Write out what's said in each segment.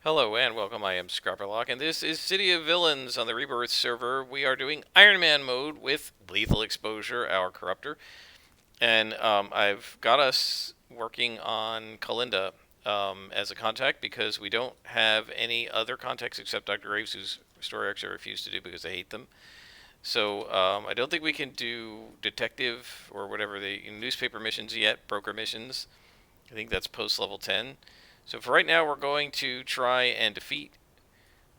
Hello and welcome, I am Scrapperlock, and this is City of Villains on the Rebirth server. We are doing Iron Man mode with Lethal Exposure, our Corruptor. And I've got us working on Kalinda as a contact because we don't have any other contacts except Dr. Graves, whose story arcs I refuse to do because I hate them. So I don't think we can do detective or whatever the newspaper missions yet, broker missions. I think that's post level 10. So for right now, we're going to try and defeat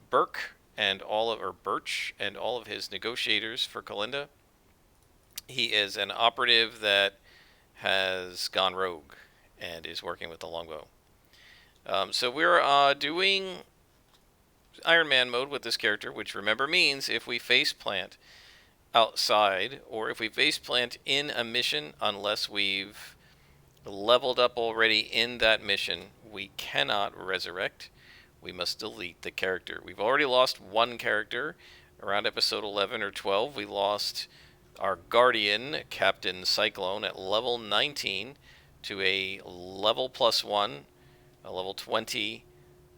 Burke and Birch and all of his negotiators for Kalinda. He is an operative that has gone rogue and is working with the longbow. So we're doing Iron Man mode with this character, which remember means if we face plant outside or if we face plant in a mission, unless we've leveled up already in that mission, we cannot resurrect. We must delete the character. We've already lost one character. Around episode 11 or 12, we lost our Guardian, Captain Cyclone, at level 19 to a level +1, a level 20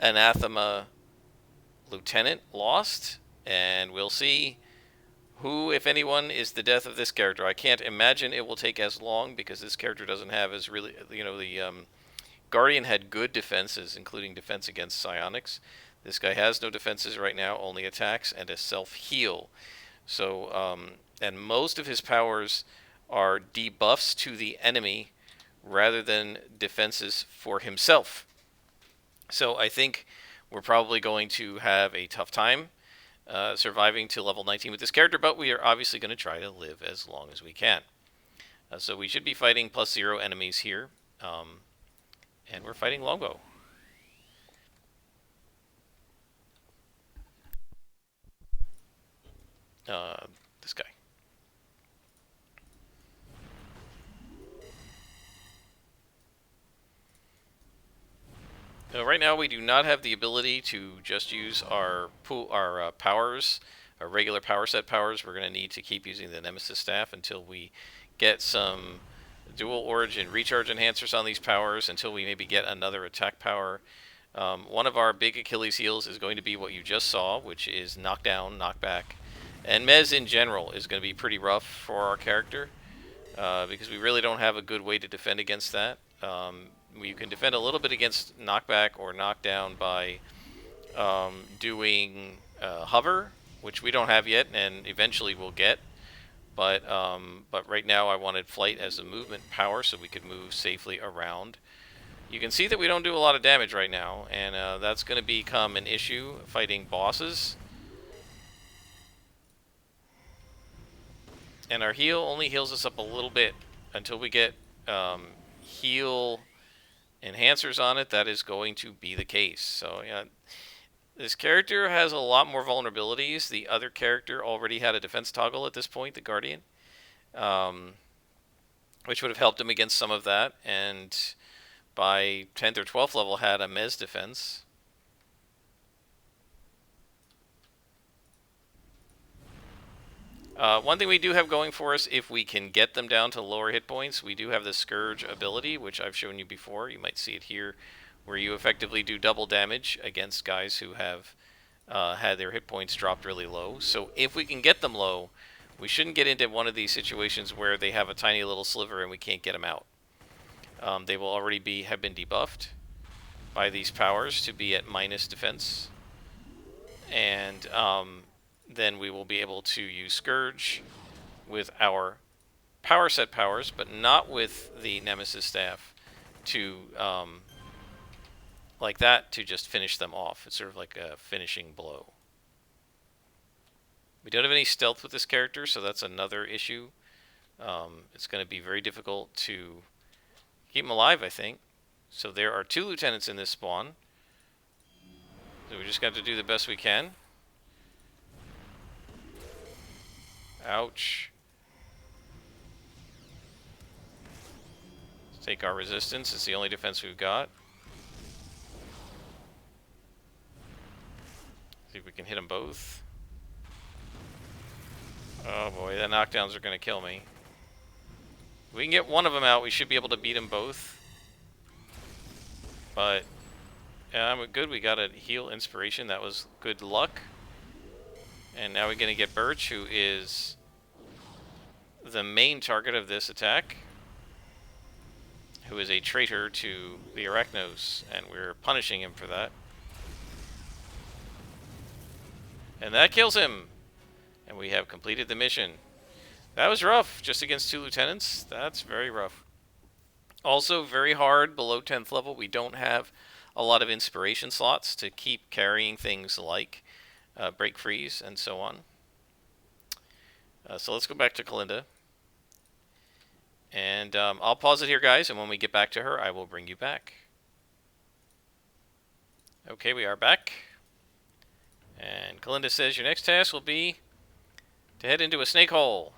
Anathema Lieutenant lost. And we'll see who, if anyone, is the death of this character. I can't imagine it will take as long because this character doesn't have as really, the Guardian had good defenses, including defense against psionics. This guy has no defenses right now, only attacks and a self-heal. So, and most of his powers are debuffs to the enemy rather than defenses for himself. So I think we're probably going to have a tough time surviving to level 19 with this character, but we are obviously going to try to live as long as we can. So we should be fighting +0 enemies here, and we're fighting longbow. This guy. Right now we do not have the ability to just use our powers, our regular power set powers. We're going to need to keep using the Nemesis Staff until we get some dual origin recharge enhancers on these powers, until we maybe get another attack power. One of our big Achilles heels is going to be what you just saw, which is knockdown, knockback. And Mez in general is going to be pretty rough for our character because we really don't have a good way to defend against that. You can defend a little bit against knockback or knockdown by doing hover, which we don't have yet and eventually we'll get. But right now I wanted flight as a movement power so we could move safely around. You can see that we don't do a lot of damage right now, and that's going to become an issue fighting bosses. And our heal only heals us up a little bit until we get heal enhancers on it. That is going to be the case. So yeah, this character has a lot more vulnerabilities. The other character already had a defense toggle at this point, the Guardian, which would have helped him against some of that, and by 10th or 12th level had a Mez defense. One thing we do have going for us, if we can get them down to lower hit points, we do have the Scourge ability, which I've shown you before. You might see it here, where you effectively do double damage against guys who have had their hit points dropped really low. So if we can get them low, we shouldn't get into one of these situations where they have a tiny little sliver and we can't get them out. They will already have been debuffed by these powers to be at minus defense. And then we will be able to use Scourge with our power set powers, but not with the Nemesis Staff to, like that, to just finish them off. It's sort of like a finishing blow. We don't have any stealth with this character, so that's another issue. It's going to be very difficult to keep him alive, I think. So there are 2 lieutenants in this spawn. So we just got to do the best we can. Ouch. Let's take our resistance. It's the only defense we've got. See if we can hit them both. Oh boy, the knockdowns are going to kill me. If we can get one of them out, we should be able to beat them both. But Good. We got a heal inspiration. That was good luck. And now we're going to get Birch, who is the main target of this attack, who is a traitor to the Arachnos, and we're punishing him for that. And that kills him! And we have completed the mission. That was rough, just against 2 lieutenants. That's very rough. Also, very hard below 10th level. We don't have a lot of inspiration slots to keep carrying things like Break Freeze and so on. So let's go back to Kalinda. And I'll pause it here, guys, and when we get back to her, I will bring you back. Okay, we are back. And Kalinda says your next task will be to head into a snake hole.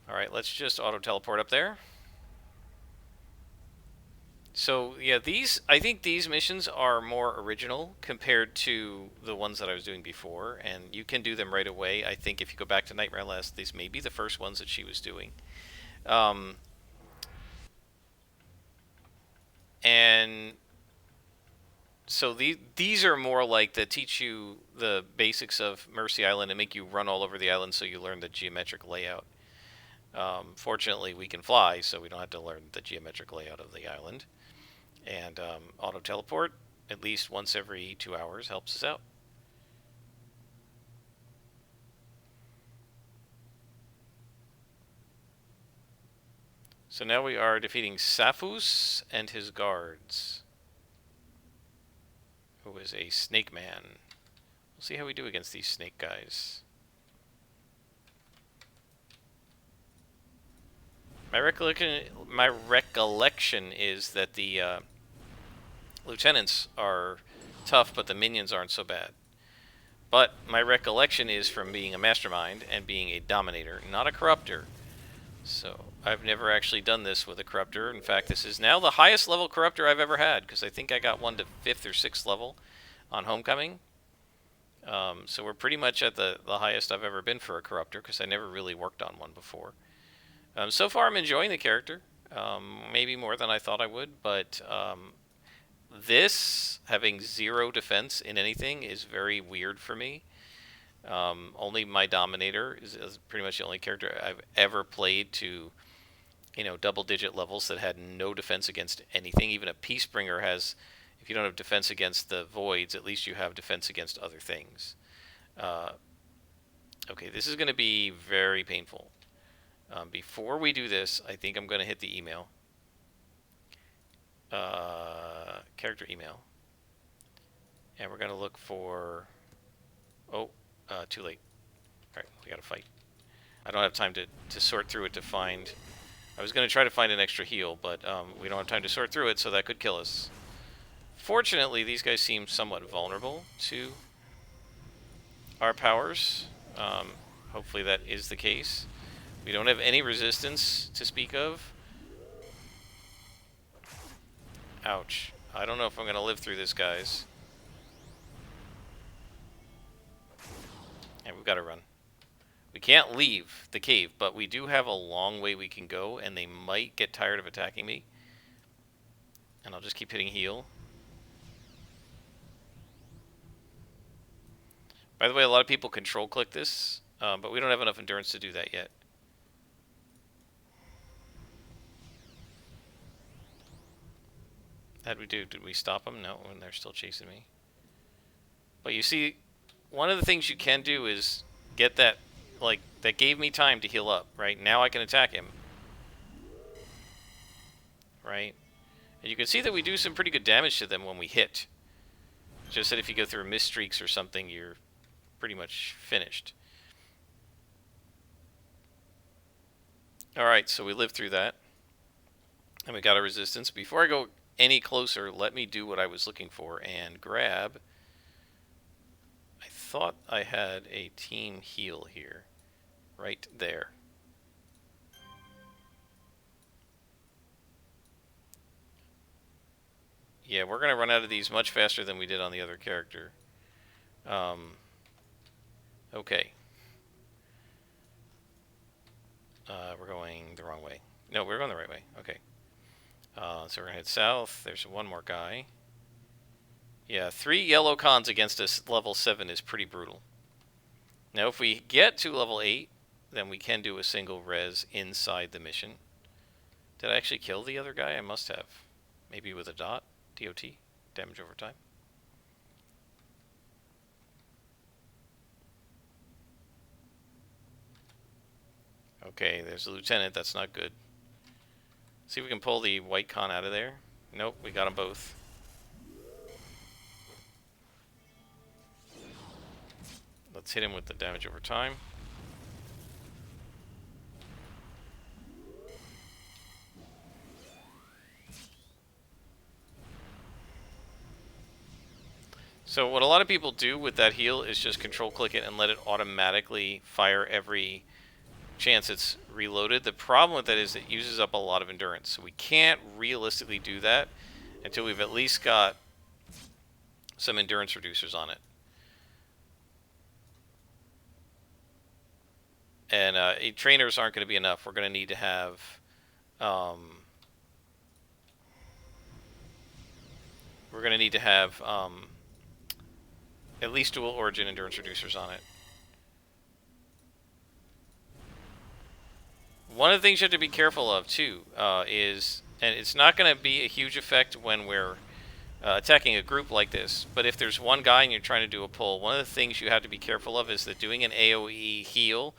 Alright, let's just auto-teleport up there. So, yeah, I think these missions are more original compared to the ones that I was doing before, and you can do them right away. I think if you go back to Nightmare Last, these may be the first ones that she was doing. And so these are more like that teach you the basics of Mercy Island and make you run all over the island so you learn the geometric layout. Fortunately, we can fly, so we don't have to learn the geometric layout of the island. And auto-teleport, at least once every 2 hours, helps us out. So now we are defeating Saphus and his guards, who is a snake man. We'll see how we do against these snake guys. My recollection is that the lieutenants are tough, but the minions aren't so bad. But my recollection is from being a mastermind and being a dominator, not a corruptor. So I've never actually done this with a corruptor. In fact, this is now the highest level corruptor I've ever had, because I think I got one to 5th or 6th level on Homecoming. So we're pretty much at the highest I've ever been for a corruptor, because I never really worked on one before. So far I'm enjoying the character, maybe more than I thought I would, but this, having 0 defense in anything, is very weird for me. Only my Dominator is pretty much the only character I've ever played to, double-digit levels that had no defense against anything. Even a Peacebringer has, if you don't have defense against the voids, at least you have defense against other things. Okay, this is going to be very painful. Before we do this, I think I'm going to hit the email. Character email. And we're going to look for... Oh, too late. Alright, we got to fight. I don't have time to sort through it to find... I was going to try to find an extra heal, but we don't have time to sort through it, so that could kill us. Fortunately, these guys seem somewhat vulnerable to our powers. Hopefully that is the case. We don't have any resistance to speak of. Ouch. I don't know if I'm going to live through this, guys. And we've got to run. We can't leave the cave, but we do have a long way we can go, and they might get tired of attacking me. And I'll just keep hitting heal. By the way, a lot of people control click this, but we don't have enough endurance to do that yet. How'd we do? Did we stop them? No, and they're still chasing me. But you see, one of the things you can do is get that, like, that gave me time to heal up, right? Now I can attack him. Right? And you can see that we do some pretty good damage to them when we hit. Just that if you go through mist streaks or something, you're pretty much finished. Alright, so we lived through that. And we got a resistance. Before I go any closer, let me do what I was looking for and grab... I thought I had a team heal here. Right there. Yeah, we're going to run out of these much faster than we did on the other character. Okay. We're going the wrong way. No, we're going the right way. Okay. So we're going to head south. There's one more guy. Yeah, 3 yellow cons against us level 7 is pretty brutal. Now, if we get to level 8, then we can do a single res inside the mission. Did I actually kill the other guy? I must have. Maybe with a dot? DOT? Damage over time? Okay, there's the lieutenant. That's not good. See if we can pull the white con out of there. Nope, we got them both. Let's hit him with the damage over time. So what a lot of people do with that heal is just control click it and let it automatically fire every chance it's reloaded. The problem with that is it uses up a lot of endurance. So we can't realistically do that until we've at least got some endurance reducers on it. And trainers aren't going to be enough. We're going to need to have at least dual origin endurance reducers on it. One of the things you have to be careful of too is, and it's not going to be a huge effect when we're attacking a group like this, but if there's one guy and you're trying to do a pull, one of the things you have to be careful of is that doing an AoE heal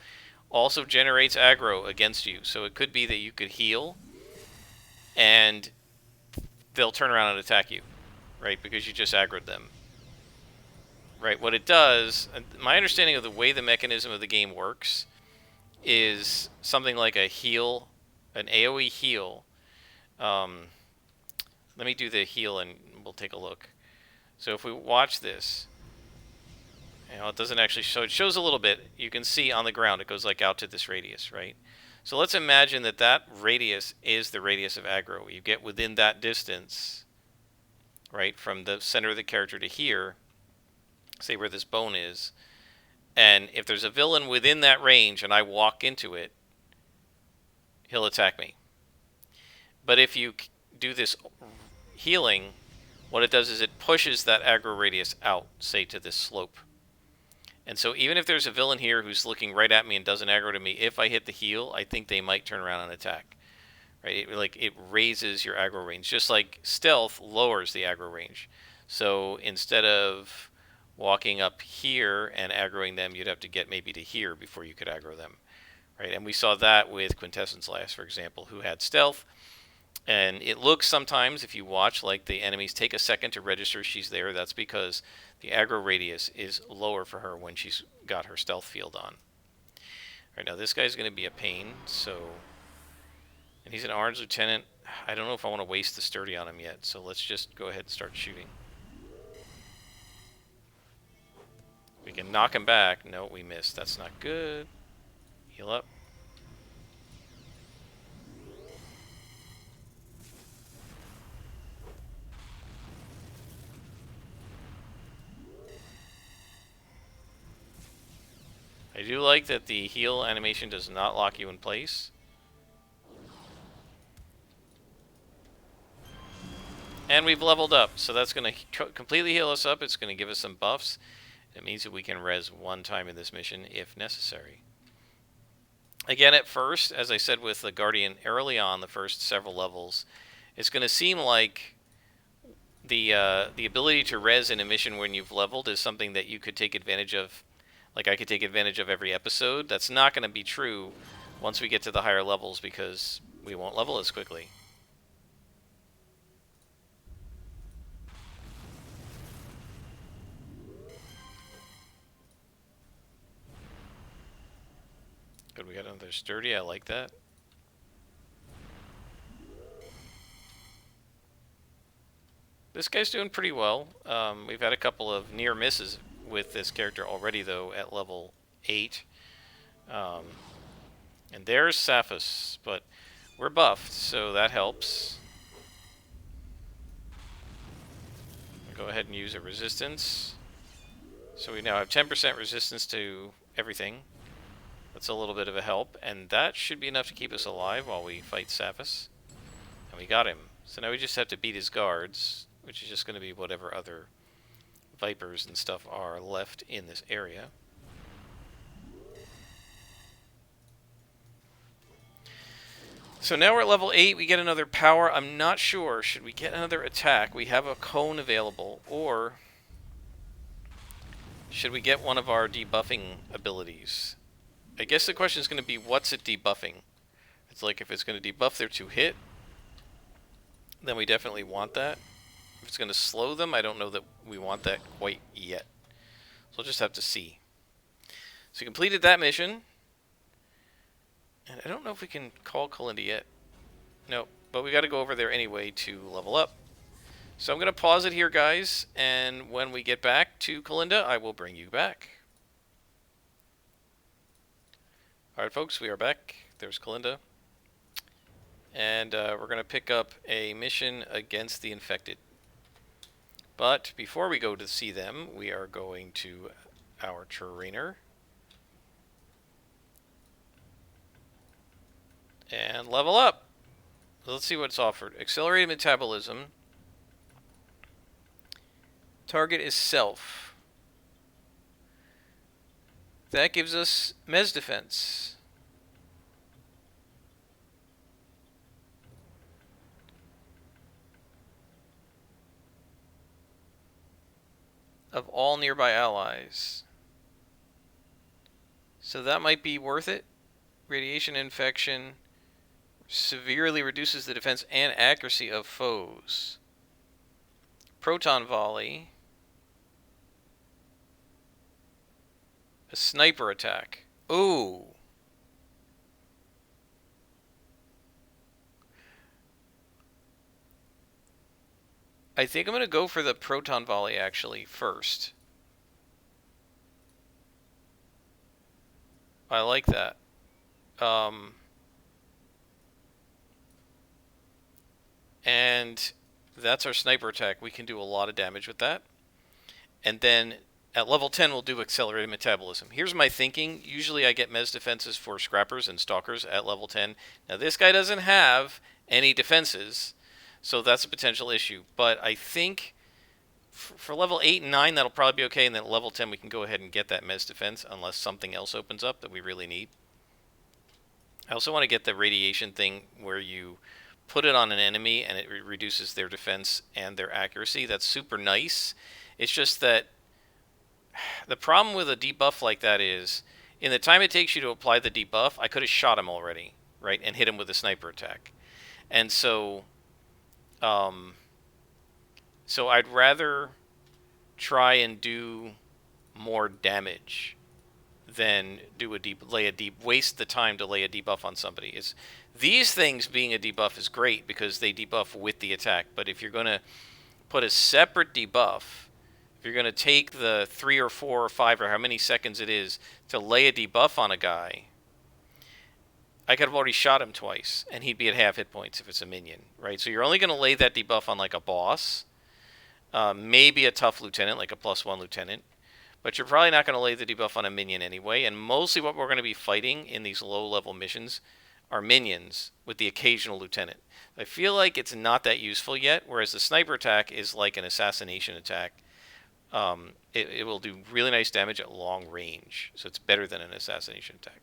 also generates aggro against you. So it could be that you could heal and they'll turn around and attack you, right? Because you just aggroed them. Right, what it does, my understanding of the way the mechanism of the game works is something like a heal, an AoE heal. Let me do the heal and we'll take a look. So if we watch this, it doesn't actually show, it shows a little bit. You can see on the ground it goes like out to this radius, right? So let's imagine that that radius is the radius of aggro. You get within that distance, right, from the center of the character to here, say where this bone is, and if there's a villain within that range and I walk into it, he'll attack me. But if you do this healing, what it does is it pushes that aggro radius out, say to this slope. And so even if there's a villain here who's looking right at me and doesn't aggro to me, if I hit the heal, I think they might turn around and attack. Right? It raises your aggro range, just like stealth lowers the aggro range. So instead of walking up here and aggroing them, you'd have to get maybe to here before you could aggro them, right? And we saw that with Quintessence last, for example, who had stealth, and it looks sometimes, if you watch, like the enemies take a second to register she's there. That's because the aggro radius is lower for her when she's got her stealth field on. Right, now this guy's going to be a pain, so, and he's an orange lieutenant. I don't know if I want to waste the sturdy on him yet, so let's just go ahead and start shooting. We can knock him back. No, we missed. That's not good. Heal up. I do like that the heal animation does not lock you in place. And we've leveled up, so that's going to completely heal us up. It's going to give us some buffs. It means that we can res one time in this mission if necessary. Again, at first, as I said with the Guardian early on, the first several levels, it's going to seem like the ability to res in a mission when you've leveled is something that you could take advantage of, like I could take advantage of every episode. That's not going to be true once we get to the higher levels because we won't level as quickly. Good, we got another sturdy. I like that. This guy's doing pretty well. We've had a couple of near misses with this character already, though, at level 8. And there's Saphus, but we're buffed, so that helps. Go ahead and use a resistance. So we now have 10% resistance to everything. That's a little bit of a help, and that should be enough to keep us alive while we fight Saphus. And we got him. So now we just have to beat his guards, which is just going to be whatever other vipers and stuff are left in this area. So now we're at level 8, we get another power. I'm not sure, should we get another attack? We have a cone available, or should we get one of our debuffing abilities? I guess the question is going to be, what's it debuffing? It's like, if it's going to debuff their 2-hit, then we definitely want that. If it's going to slow them, I don't know that we want that quite yet. So we'll just have to see. So we completed that mission. And I don't know if we can call Kalinda yet. No, but we got to go over there anyway to level up. So I'm going to pause it here, guys, and when we get back to Kalinda, I will bring you back. Alright, folks, we are back. There's Kalinda. And we're going to pick up a mission against the infected. But before we go to see them, we are going to our trainer. And level up. Let's see what's offered. Accelerated metabolism. Target is self. That gives us Mez defense. Of all nearby allies. So that might be worth it. Radiation infection severely reduces the defense and accuracy of foes. Proton volley. A sniper attack. Ooh. I think I'm going to go for the proton volley actually first. I like that. And that's our sniper attack. We can do a lot of damage with that. And then at level 10, we'll do accelerated metabolism. Here's my thinking. Usually I get Mez defenses for scrappers and stalkers at level 10. Now this guy doesn't have any defenses, so that's a potential issue. But I think for level 8 and 9, that'll probably be okay. And then at level 10, we can go ahead and get that Mez defense unless something else opens up that we really need. I also want to get the radiation thing where you put it on an enemy and it reduces their defense and their accuracy. That's super nice. It's just that the problem with a debuff like that is, in the time it takes you to apply the debuff, I could have shot him already, right, and hit him with a sniper attack. And so, so I'd rather try and do more damage than do waste the time to lay a debuff on somebody. These things being a debuff is great because they debuff with the attack. But if you're going to put a separate debuff, if you're going to take the 3 or 4 or 5 or how many seconds it is to lay a debuff on a guy, I could have already shot him twice, and he'd be at half hit points if it's a minion, right? So you're only going to lay that debuff on like a boss, maybe a tough lieutenant, like a +1 lieutenant, but you're probably not going to lay the debuff on a minion anyway, and mostly what we're going to be fighting in these low-level missions are minions with the occasional lieutenant. I feel like it's not that useful yet, whereas the sniper attack is like an assassination attack. It will do really nice damage at long range, so it's better than an assassination attack.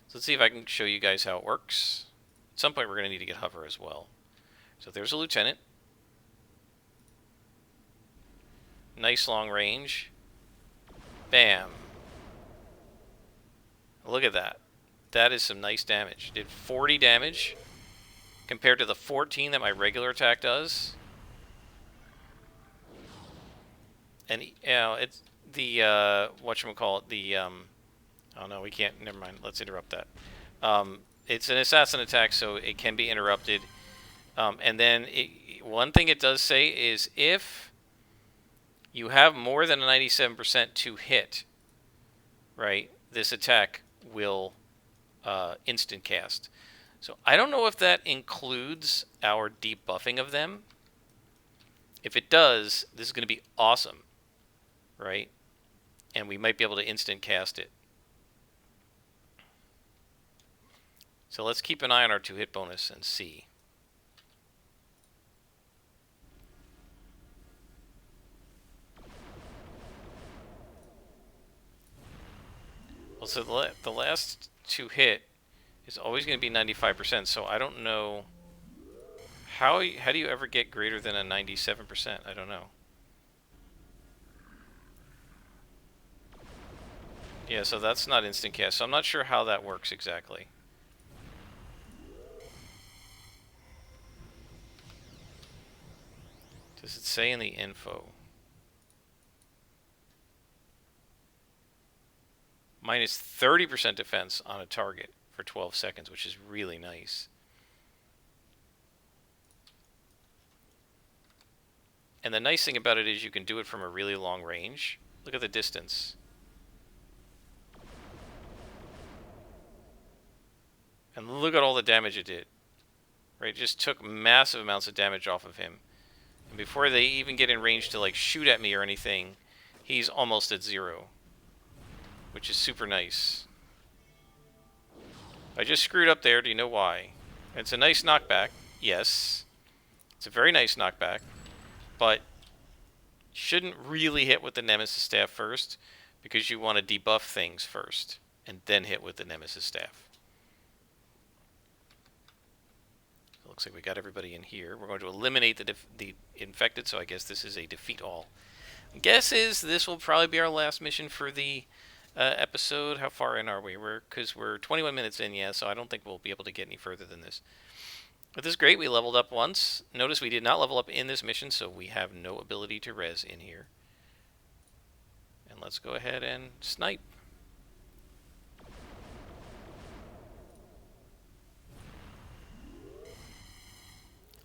So let's see if I can show you guys how it works. At some point we're going to need to get hover as well. So there's a lieutenant. Nice long range. Bam. Look at that. That is some nice damage. Did 40 damage compared to the 14 that my regular attack does. And, you know, it's the, whatchamacallit, the, oh no, we can't, never mind, let's interrupt that. It's an assassin attack, so it can be interrupted. And then, one thing it does say is if you have more than a 97% to hit, right, this attack will instant cast. So I don't know if that includes our debuffing of them. If it does, this is going to be awesome, right? And we might be able to instant cast it. So let's keep an eye on our 2-hit bonus and see. Well, so the last to hit is always going to be 95%. So I don't know how do you ever get greater than a 97%? I don't know. Yeah, so that's not instant cast. So I'm not sure how that works exactly. Does it say in the info? Minus 30% defense on a target for 12 seconds, which is really nice. And the nice thing about it is you can do it from a really long range. Look at the distance. And look at all the damage it did. Right, it just took massive amounts of damage off of him. And before they even get in range to like shoot at me or anything, he's almost at 0. Which is super nice. I just screwed up there. Do you know why? It's a nice knockback. Yes. It's a very nice knockback. But shouldn't really hit with the Nemesis Staff first, because you want to debuff things first and then hit with the Nemesis Staff. It looks like we got everybody in here. We're going to eliminate the infected, so I guess this is a defeat all. Guess is this will probably be our last mission for the episode. How far in are we? Because we're 21 minutes in, yeah, so I don't think we'll be able to get any further than this. But this is great. We leveled up once. Notice we did not level up in this mission, so we have no ability to res in here. And let's go ahead and snipe.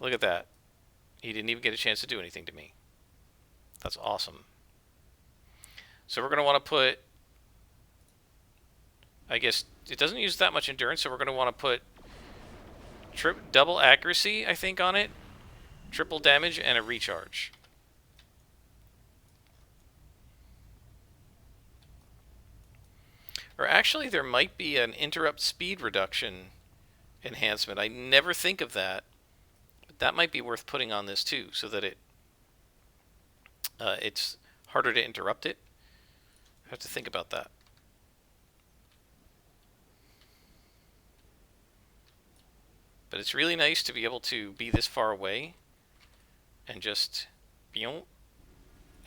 Look at that. He didn't even get a chance to do anything to me. That's awesome. So we're going to want to put... I guess it doesn't use that much endurance, so we're going to want to put double accuracy, I think, on it. Triple damage and a recharge. Or actually, there might be an interrupt speed reduction enhancement. I never think of that. But that might be worth putting on this too, so that it's harder to interrupt it. I have to think about that. But it's really nice to be able to be this far away and just... And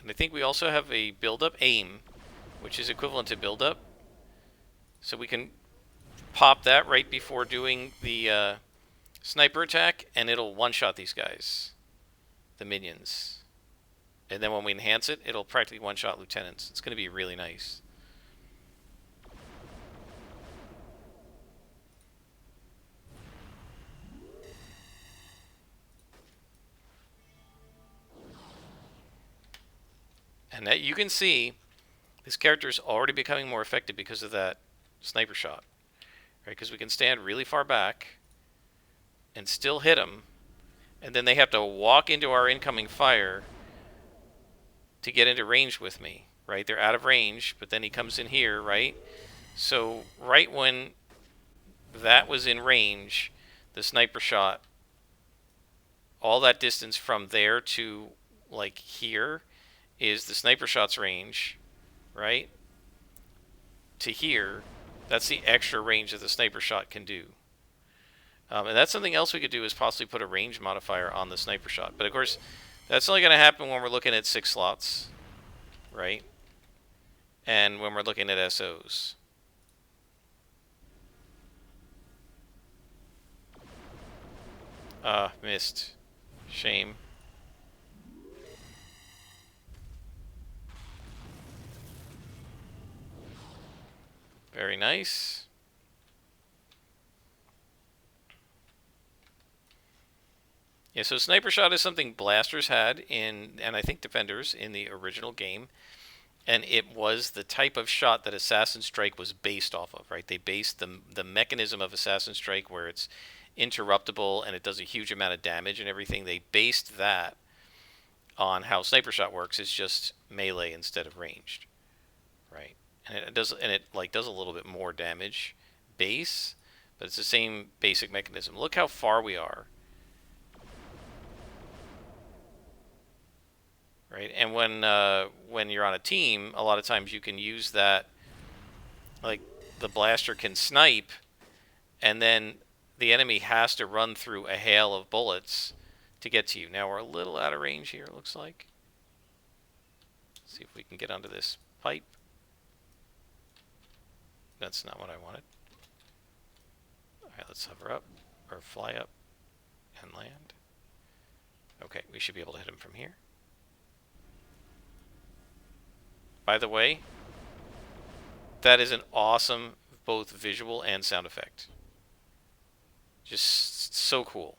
I think we also have a build-up aim, which is equivalent to build-up. So we can pop that right before doing the sniper attack, and it'll one-shot these guys, the minions. And then when we enhance it, it'll practically one-shot lieutenants. It's going to be really nice. And that you can see this character is already becoming more effective because of that sniper shot. Right? Because we can stand really far back and still hit them. And then they have to walk into our incoming fire to get into range with me. Right? They're out of range, but then he comes in here, right? So right when that was in range, the sniper shot, all that distance from there to like here is the sniper shot's range, right? To here, that's the extra range that the sniper shot can do. And that's something else we could do, is possibly put a range modifier on the sniper shot. But of course, that's only going to happen when we're looking at 6 slots, right? And when we're looking at SOs. Missed. Shame. Very nice. Yeah, so sniper shot is something blasters had in, and I think defenders in the original game, and it was the type of shot that Assassin Strike was based off of, right? They based the mechanism of Assassin Strike, where it's interruptible and it does a huge amount of damage and everything. They based that on how sniper shot works. It's just melee instead of ranged, right? And it does a little bit more damage base, but it's the same basic mechanism. Look how far we are. Right? And when you're on a team, a lot of times you can use that, like the blaster can snipe, and then the enemy has to run through a hail of bullets to get to you. Now we're a little out of range here, it looks like. Let's see if we can get onto this pipe. That's not what I wanted. Alright, let's hover up, or fly up, and land. Okay, we should be able to hit him from here. By the way, that is an awesome both visual and sound effect. Just so cool.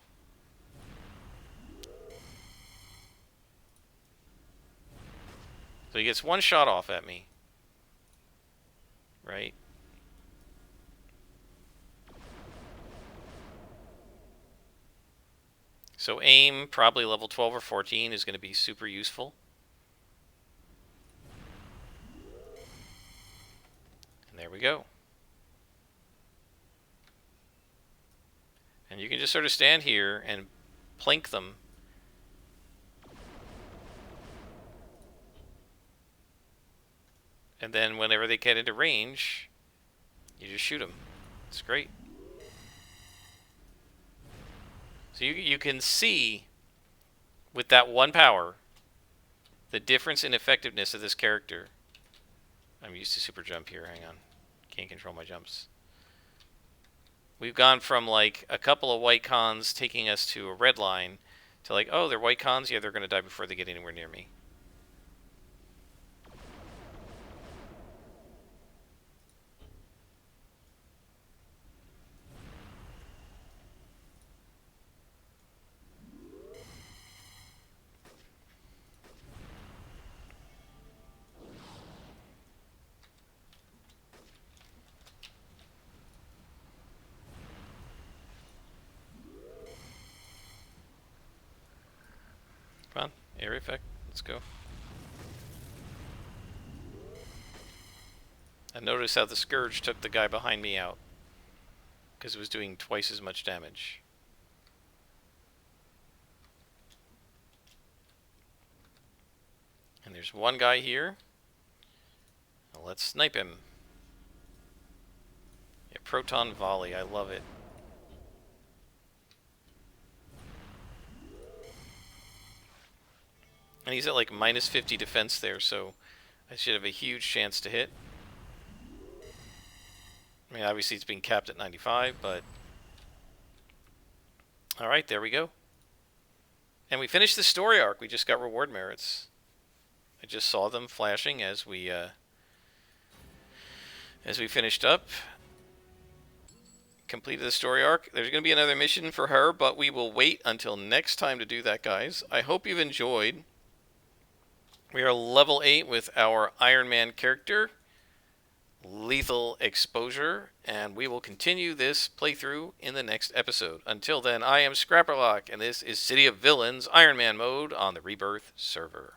So he gets one shot off at me. Right? So aim, probably level 12 or 14, is going to be super useful. And there we go. And you can just sort of stand here and plink them. And then whenever they get into range, you just shoot them. It's great. So you can see, with that one power, the difference in effectiveness of this character. I'm used to super jump here, hang on. Can't control my jumps. We've gone from like a couple of white cons taking us to a red line to like, oh, they're white cons? Yeah, they're going to die before they get anywhere near me. Come on, area effect, let's go. I noticed how the Scourge took the guy behind me out, because it was doing twice as much damage. And there's one guy here. Now let's snipe him. Yeah, proton volley, I love it. And he's at like minus 50 defense there, so I should have a huge chance to hit. I mean, obviously it's being capped at 95, but... Alright, there we go. And we finished the story arc. We just got reward merits. I just saw them flashing as we finished up. Completed the story arc. There's going to be another mission for her, but we will wait until next time to do that, guys. I hope you've enjoyed. We are level 8 with our Iron Man character, Lethal Exposure, and we will continue this playthrough in the next episode. Until then, I am Scrapperlock, and this is City of Villains Iron Man mode on the Rebirth server.